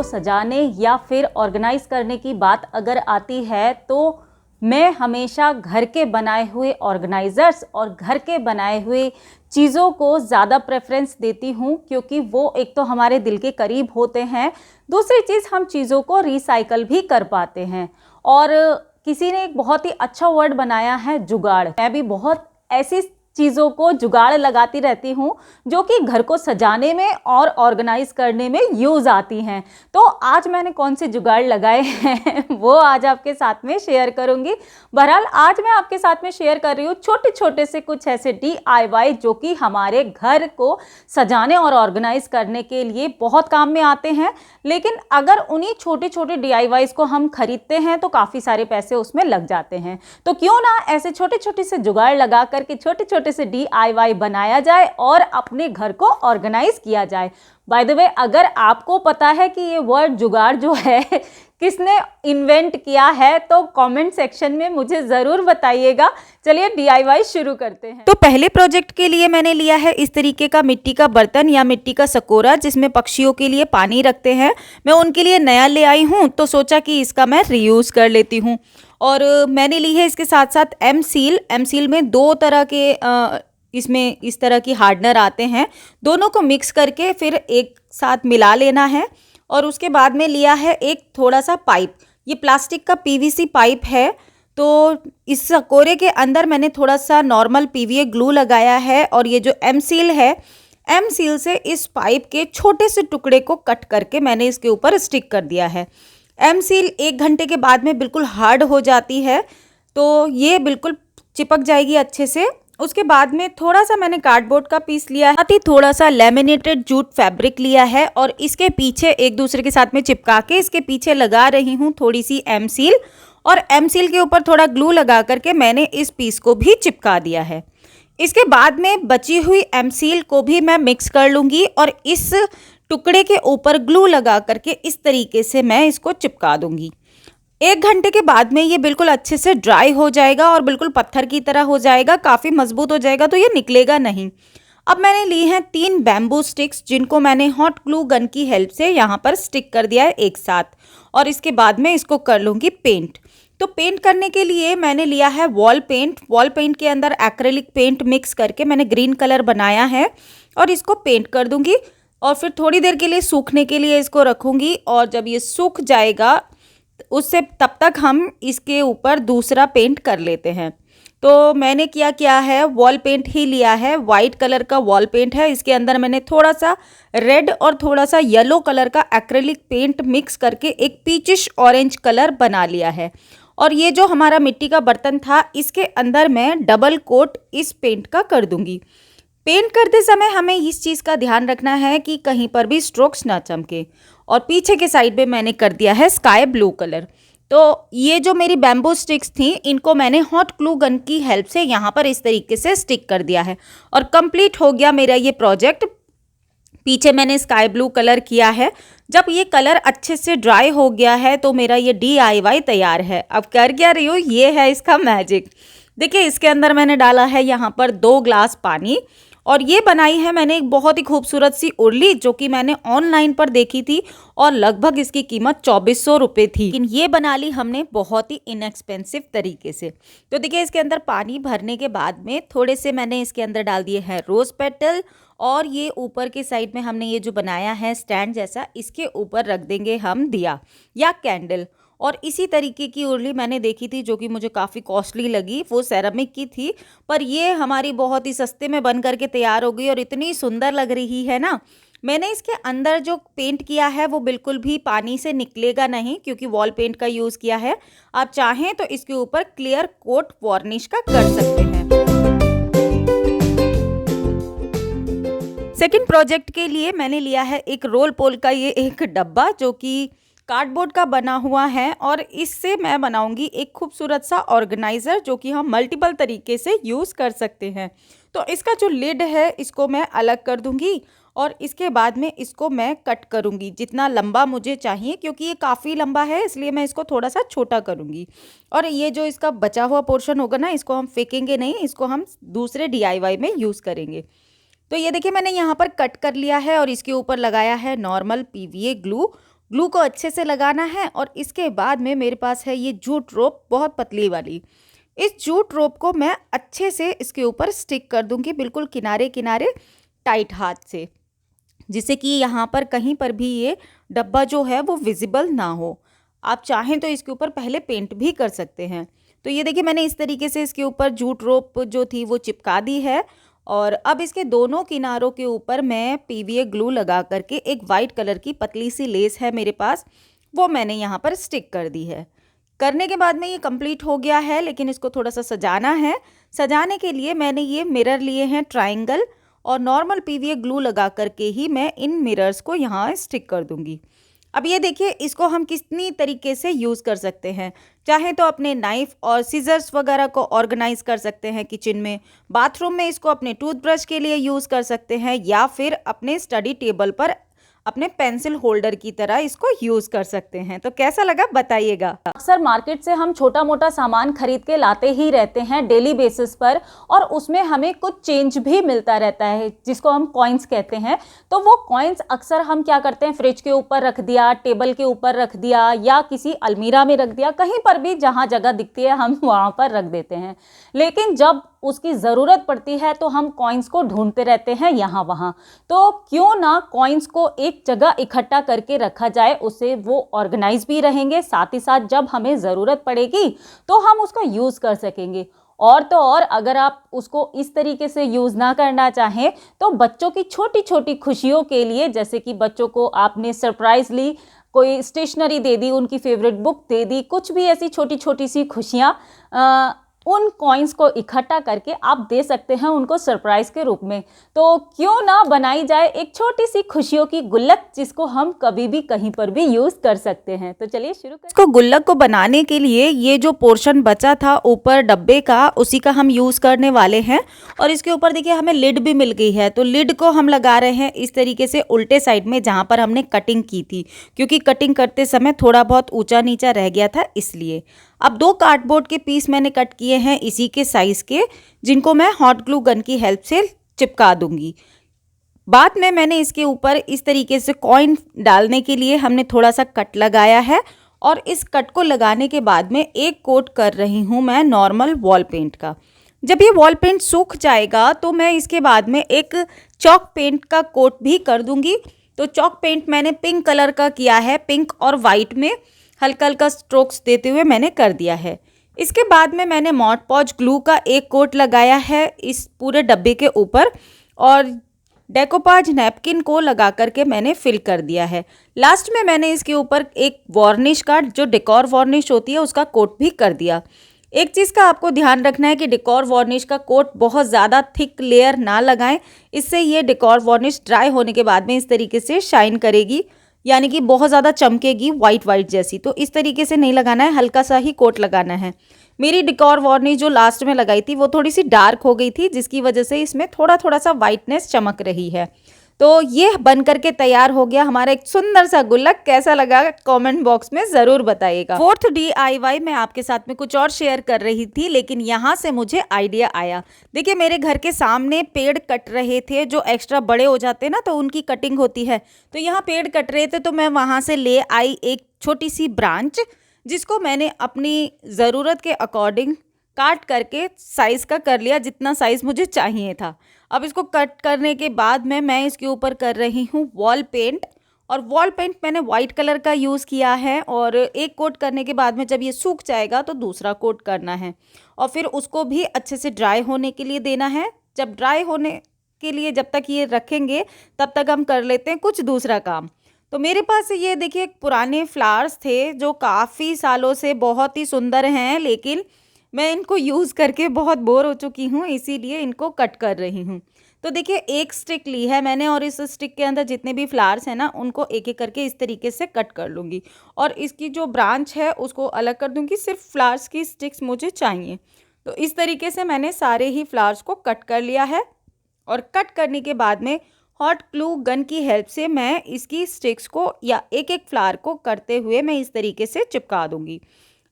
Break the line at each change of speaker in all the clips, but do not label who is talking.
सजाने या फिर ऑर्गेनाइज करने की बात अगर आती है तो मैं हमेशा घर के बनाए हुए ऑर्गेनाइजर्स और घर के बनाए हुए चीज़ों को ज़्यादा प्रेफरेंस देती हूँ, क्योंकि वो एक तो हमारे दिल के करीब होते हैं, दूसरी चीज़ हम चीज़ों को रिसाइकल भी कर पाते हैं। और किसी ने एक बहुत ही अच्छा वर्ड बनाया है, जुगाड़। मैं भी बहुत ऐसी चीज़ों को जुगाड़ लगाती रहती हूँ जो कि घर को सजाने में और ऑर्गेनाइज करने में यूज़ आती हैं। तो आज मैंने कौन से जुगाड़ लगाए हैं वो आज आपके साथ में शेयर करूँगी। बहरहाल आज मैं आपके साथ में शेयर कर रही हूँ छोटे छोटे से कुछ ऐसे DIY जो कि हमारे घर को सजाने और ऑर्गेनाइज करने के लिए बहुत काम में आते हैं। लेकिन अगर उन्हीं छोटे छोटे DIYs को हम खरीदते हैं तो काफ़ी सारे पैसे उसमें लग जाते हैं। तो क्यों ना ऐसे छोटे छोटे से जुगाड़ लगा करके छोटे छोटे से DIY बनाया जाए और अपने घर को ऑर्गेनाइज किया जाए। बाय द वे, अगर आपको पता है कि ये वर्ड जुगाड़ जो है किसने इन्वेंट किया है तो कमेंट सेक्शन में मुझे ज़रूर बताइएगा। चलिए DIY शुरू करते हैं।
तो पहले प्रोजेक्ट के लिए मैंने लिया है इस तरीके का मिट्टी का बर्तन या मिट्टी का सकोरा जिसमें पक्षियों के लिए पानी रखते हैं। मैं उनके लिए नया ले आई हूँ तो सोचा कि इसका मैं रीयूज़ कर लेती हूँ। और मैंने ली है इसके साथ साथ एम सील में दो तरह के इसमें इस तरह की हार्डनर आते हैं, दोनों को मिक्स करके फिर एक साथ मिला लेना है। और उसके बाद में लिया है एक थोड़ा सा पाइप, ये प्लास्टिक का PVC पाइप है। तो इस सकोरे के अंदर मैंने थोड़ा सा नॉर्मल PVA ग्लू लगाया है और ये जो एम सील से इस पाइप के छोटे से टुकड़े को कट करके मैंने इसके ऊपर स्टिक कर दिया है। एम सील 1 घंटे के बाद में बिल्कुल हार्ड हो जाती है तो ये बिल्कुल चिपक जाएगी अच्छे से। उसके बाद में थोड़ा सा मैंने कार्डबोर्ड का पीस लिया है, साथ ही थोड़ा सा लेमिनेटेड जूट फैब्रिक लिया है और इसके पीछे एक दूसरे के साथ में चिपका के इसके पीछे लगा रही हूँ थोड़ी सी एम सील, और एम सील के ऊपर थोड़ा ग्लू लगा करके मैंने इस पीस को भी चिपका दिया है। इसके बाद में बची हुई एम सील को भी मैं मिक्स कर लूँगी और इस टुकड़े के ऊपर ग्लू लगा करके इस तरीके से मैं इसको चिपका दूँगी। 1 घंटे के बाद में ये बिल्कुल अच्छे से ड्राई हो जाएगा और बिल्कुल पत्थर की तरह हो जाएगा, काफ़ी मजबूत हो जाएगा, तो ये निकलेगा नहीं। अब मैंने ली हैं 3 बैम्बू स्टिक्स जिनको मैंने हॉट ग्लू गन की हेल्प से यहाँ पर स्टिक कर दिया है एक साथ, और इसके बाद में इसको कर लूँगी पेंट। तो पेंट करने के लिए मैंने लिया है वॉल पेंट के अंदर एक्रेलिक पेंट मिक्स करके मैंने ग्रीन कलर बनाया है और इसको पेंट कर दूँगी और फिर थोड़ी देर के लिए सूखने के लिए इसको रखूँगी। और जब ये सूख जाएगा उससे तब तक हम इसके ऊपर दूसरा पेंट कर लेते हैं। तो मैंने किया है, वॉल पेंट ही लिया है, वाइट कलर का वॉल पेंट है। इसके अंदर मैंने थोड़ा सा रेड और थोड़ा सा येलो कलर का एक्रेलिक पेंट मिक्स करके एक पीचिश ऑरेंज कलर बना लिया है। और ये जो हमारा मिट्टी का बर्तन था इसके अंदर मैं डबल कोट इस पेंट का कर दूंगी। पेंट करते समय हमें इस चीज़ का ध्यान रखना है कि कहीं पर भी स्ट्रोक्स ना चमके। और पीछे के साइड पे मैंने कर दिया है स्काई ब्लू कलर। तो ये जो मेरी बैम्बू स्टिक्स थी इनको मैंने हॉट ग्लू गन की हेल्प से यहाँ पर इस तरीके से स्टिक कर दिया है और कंप्लीट हो गया मेरा ये प्रोजेक्ट। पीछे मैंने स्काई ब्लू कलर किया है। जब ये कलर अच्छे से ड्राई हो गया है तो मेरा ये DIY तैयार है। अब कर क्या रही हूँ, ये है इसका मैजिक। देखिए इसके अंदर मैंने डाला है यहाँ पर 2 ग्लास पानी और ये बनाई है मैंने एक बहुत ही खूबसूरत सी उर्ली जो कि मैंने ऑनलाइन पर देखी थी और लगभग इसकी कीमत 2400 रुपये थी, लेकिन ये बना ली हमने बहुत ही इनएक्सपेंसिव तरीके से। तो देखिए इसके अंदर पानी भरने के बाद में थोड़े से मैंने इसके अंदर डाल दिए हैं रोज़ पेटल और ये ऊपर के साइड में हमने ये जो बनाया है स्टैंड जैसा, इसके ऊपर रख देंगे हम दिया या कैंडल। और इसी तरीके की उर्ली मैंने देखी थी जो कि मुझे काफ़ी कॉस्टली लगी, वो सेरामिक की थी, पर ये हमारी बहुत ही सस्ते में बन करके तैयार हो गई और इतनी सुंदर लग रही है ना। मैंने इसके अंदर जो पेंट किया है वो बिल्कुल भी पानी से निकलेगा नहीं क्योंकि वॉल पेंट का यूज़ किया है। आप चाहें तो इसके ऊपर क्लियर कोट वार्निश का कर सकते हैं। सेकंड प्रोजेक्ट के लिए मैंने लिया है एक रोल पोल का ये एक डब्बा जो कि कार्डबोर्ड का बना हुआ है और इससे मैं बनाऊंगी एक खूबसूरत सा ऑर्गेनाइज़र जो कि हम मल्टीपल तरीके से यूज़ कर सकते हैं। तो इसका जो लिड है इसको मैं अलग कर दूंगी और इसके बाद में इसको मैं कट करूंगी जितना लंबा मुझे चाहिए, क्योंकि ये काफ़ी लंबा है इसलिए मैं इसको थोड़ा सा छोटा करूंगी। और ये जो इसका बचा हुआ पोर्शन होगा ना, इसको हम फेंकेंगे नहीं, इसको हम दूसरे DIY में यूज़ करेंगे। तो ये देखिए मैंने यहाँ पर कट कर लिया है और इसके ऊपर लगाया है नॉर्मल PVA ग्लू ग्लू को अच्छे से लगाना है और इसके बाद में मेरे पास है ये जूट रोप, बहुत पतली वाली। इस जूट रोप को मैं अच्छे से इसके ऊपर स्टिक कर दूंगी, बिल्कुल किनारे किनारे टाइट हाथ से, जिससे कि यहाँ पर कहीं पर भी ये डब्बा जो है वो विजिबल ना हो। आप चाहें तो इसके ऊपर पहले पेंट भी कर सकते हैं। तो ये देखिए मैंने इस तरीके से इसके ऊपर जूट रोप जो थी वो चिपका दी है और अब इसके दोनों किनारों के ऊपर मैं पीवीए ग्लू लगा करके एक वाइट कलर की पतली सी लेस है मेरे पास, वो मैंने यहाँ पर स्टिक कर दी है। करने के बाद में ये कंप्लीट हो गया है, लेकिन इसको थोड़ा सा सजाना है। सजाने के लिए मैंने ये मिरर लिए हैं ट्रायंगल और नॉर्मल पीवीए ग्लू लगा करके ही मैं इन मिरर्स को यहाँ स्टिक कर दूंगी। अब ये देखिए इसको हम कितनी तरीके से यूज़ कर सकते हैं। चाहे तो अपने नाइफ़ और सीजर्स वगैरह को ऑर्गेनाइज कर सकते हैं किचन में, बाथरूम में इसको अपने टूथब्रश के लिए यूज़ कर सकते हैं, या फिर अपने स्टडी टेबल पर अपने पेंसिल होल्डर की तरह इसको यूज़ कर सकते हैं। तो कैसा लगा बताइएगा।
अक्सर मार्केट से हम छोटा मोटा सामान खरीद के लाते ही रहते हैं डेली बेसिस पर, और उसमें हमें कुछ चेंज भी मिलता रहता है जिसको हम कॉइन्स कहते हैं। तो वो कॉइन्स अक्सर हम क्या करते हैं, फ्रिज के ऊपर रख दिया, टेबल के ऊपर रख दिया, या किसी अलमीरा में रख दिया, कहीं पर भी जहाँ जगह दिखती है हम वहाँ पर रख देते हैं। लेकिन जब उसकी ज़रूरत पड़ती है तो हम कॉइन्स को ढूंढते रहते हैं यहाँ वहाँ। तो क्यों ना कॉइन्स को एक जगह इकट्ठा करके रखा जाए, उससे वो ऑर्गेनाइज भी रहेंगे, साथ ही साथ जब हमें ज़रूरत पड़ेगी तो हम उसको यूज़ कर सकेंगे। और तो और अगर आप उसको इस तरीके से यूज़ ना करना चाहें तो बच्चों की छोटी छोटी खुशियों के लिए, जैसे कि बच्चों को आपने सरप्राइज ली, कोई स्टेशनरी दे दी, उनकी फेवरेट बुक दे दी, कुछ भी ऐसी छोटी छोटी सी खुशियाँ उन कॉइन्स को इकट्ठा करके आप दे सकते हैं उनको सरप्राइज के रूप में। तो क्यों ना बनाई जाए एक छोटी सी खुशियों की गुल्लक, जिसको हम कभी भी कहीं पर भी यूज़ कर सकते हैं। तो चलिए शुरू करें।
इसको गुल्लक को बनाने के लिए ये जो पोर्शन बचा था ऊपर डब्बे का, उसी का हम यूज़ करने वाले हैं। और इसके ऊपर देखिए हमें लिड भी मिल गई है, तो लिड को हम लगा रहे हैं इस तरीके से उल्टे साइड में जहाँ पर हमने कटिंग की थी, क्योंकि कटिंग करते समय थोड़ा बहुत ऊंचा नीचा रह गया था इसलिए। अब 2 कार्डबोर्ड के पीस मैंने कट किए हैं इसी के साइज़ के, जिनको मैं हॉट ग्लू गन की हेल्प से चिपका दूंगी। बाद में मैंने इसके ऊपर इस तरीके से कॉइन डालने के लिए हमने थोड़ा सा कट लगाया है, और इस कट को लगाने के बाद में एक कोट कर रही हूँ मैं नॉर्मल वॉल पेंट का। जब ये वॉल पेंट सूख जाएगा तो मैं इसके बाद में एक चॉक पेंट का कोट भी कर दूंगी। तो चॉक पेंट मैंने पिंक कलर का किया है, पिंक और वाइट में हल्का हल्का स्ट्रोक्स देते हुए मैंने कर दिया है। इसके बाद में मैंने मॉड पॉज ग्लू का एक कोट लगाया है इस पूरे डब्बे के ऊपर, और डेकोपाज नैपकिन को लगा करके मैंने फिल कर दिया है। लास्ट में मैंने इसके ऊपर एक वार्निश का, जो डेकोर वार्निश होती है, उसका कोट भी कर दिया। एक चीज़ का आपको ध्यान रखना है कि डेकोर वार्निश का कोट बहुत ज़्यादा थिक लेयर ना लगाएं, इससे ये डेकोर वार्निश ड्राई होने के बाद में इस तरीके से शाइन करेगी, यानी कि बहुत ज़्यादा चमकेगी वाइट वाइट जैसी। तो इस तरीके से नहीं लगाना है, हल्का सा ही कोट लगाना है। मेरी डेकोर वार्निश जो लास्ट में लगाई थी वो थोड़ी सी डार्क हो गई थी, जिसकी वजह से इसमें थोड़ा थोड़ा सा वाइटनेस चमक रही है। तो ये बन करके तैयार हो गया हमारा एक सुंदर सा गुल्लक। कैसा लगा कमेंट बॉक्स में ज़रूर बताइएगा। 4th DIY मैं आपके साथ में कुछ और शेयर कर रही थी, लेकिन यहाँ से मुझे आइडिया आया। देखिए मेरे घर के सामने पेड़ कट रहे थे, जो एक्स्ट्रा बड़े हो जाते हैं ना, तो उनकी कटिंग होती है। तो यहाँ पेड़ कट रहे थे, तो मैं वहाँ से ले आई एक छोटी सी ब्रांच, जिसको मैंने अपनी ज़रूरत के अकॉर्डिंग काट करके साइज़ का कर लिया, जितना साइज़ मुझे चाहिए था। अब इसको कट करने के बाद में मैं इसके ऊपर कर रही हूँ वॉल पेंट, और वॉल पेंट मैंने वाइट कलर का यूज़ किया है। और एक कोट करने के बाद में जब ये सूख जाएगा तो दूसरा कोट करना है, और फिर उसको भी अच्छे से ड्राई होने के लिए देना है। जब ड्राई होने के लिए जब तक ये रखेंगे तब तक हम कर लेते हैं कुछ दूसरा काम। तो मेरे पास ये देखिए पुराने फ्लावर्स थे जो काफ़ी सालों से बहुत ही सुंदर हैं, लेकिन मैं इनको यूज़ करके बहुत बोर हो चुकी हूँ, इसीलिए इनको कट कर रही हूँ। तो देखिए एक स्टिक ली है मैंने, और इस स्टिक के अंदर जितने भी फ्लावर्स हैं ना, उनको एक एक करके इस तरीके से कट कर लूँगी, और इसकी जो ब्रांच है उसको अलग कर दूँगी। सिर्फ फ्लावर्स की स्टिक्स मुझे चाहिए। तो इस तरीके से मैंने सारे ही फ्लावर्स को कट कर लिया है, और कट करने के बाद में हॉट ग्लू गन की हेल्प से मैं इसकी स्टिक्स को या एक एक फ्लावर को करते हुए मैं इस तरीके से चिपका दूँगी।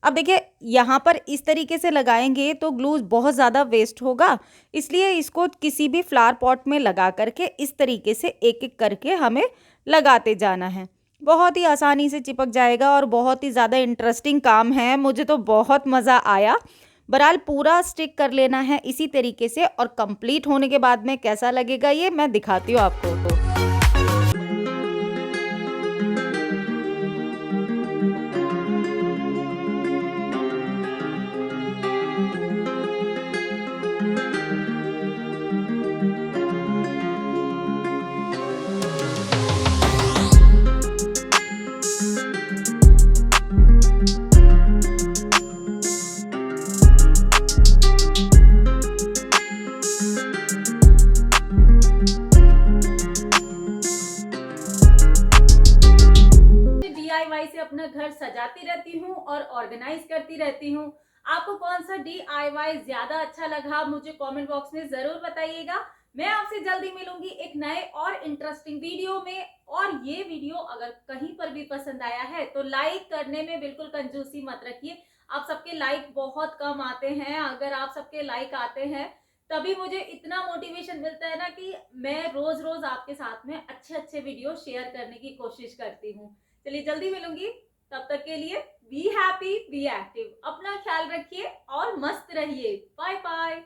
अब देखिए यहाँ पर इस तरीके से लगाएंगे तो ग्लू बहुत ज़्यादा वेस्ट होगा, इसलिए इसको किसी भी फ्लावर पॉट में लगा करके इस तरीके से एक एक करके हमें लगाते जाना है। बहुत ही आसानी से चिपक जाएगा और बहुत ही ज़्यादा इंटरेस्टिंग काम है। मुझे तो बहुत मज़ा आया। बहरहाल पूरा स्टिक कर लेना है इसी तरीके से और कंप्लीट होने के बाद में कैसा लगेगा ये मैं दिखाती हूँ आपको।
DIY से अपना घर सजाती रहती हूँ और ऑर्गेनाइज करती रहती हूँ। आपको कौन सा DIY ज्यादा अच्छा लगा मुझे कमेंट बॉक्स में जरूर बताइएगा। मैं आपसे जल्दी मिलूंगी एक नए और इंटरेस्टिंग वीडियो में। और ये वीडियो अगर कहीं पर भी पसंद आया है तो लाइक करने में बिल्कुल कंजूसी मत रखिए। आप सबके लाइक बहुत कम आते हैं। अगर आप सबके लाइक आते हैं तभी मुझे इतना मोटिवेशन मिलता है ना कि मैं रोज रोज आपके साथ में अच्छे अच्छे वीडियो शेयर करने की कोशिश करती हूँ। चलिए जल्दी मिलूंगी, तब तक के लिए बी हैप्पी बी एक्टिव, अपना ख्याल रखिए और मस्त रहिए। Bye bye.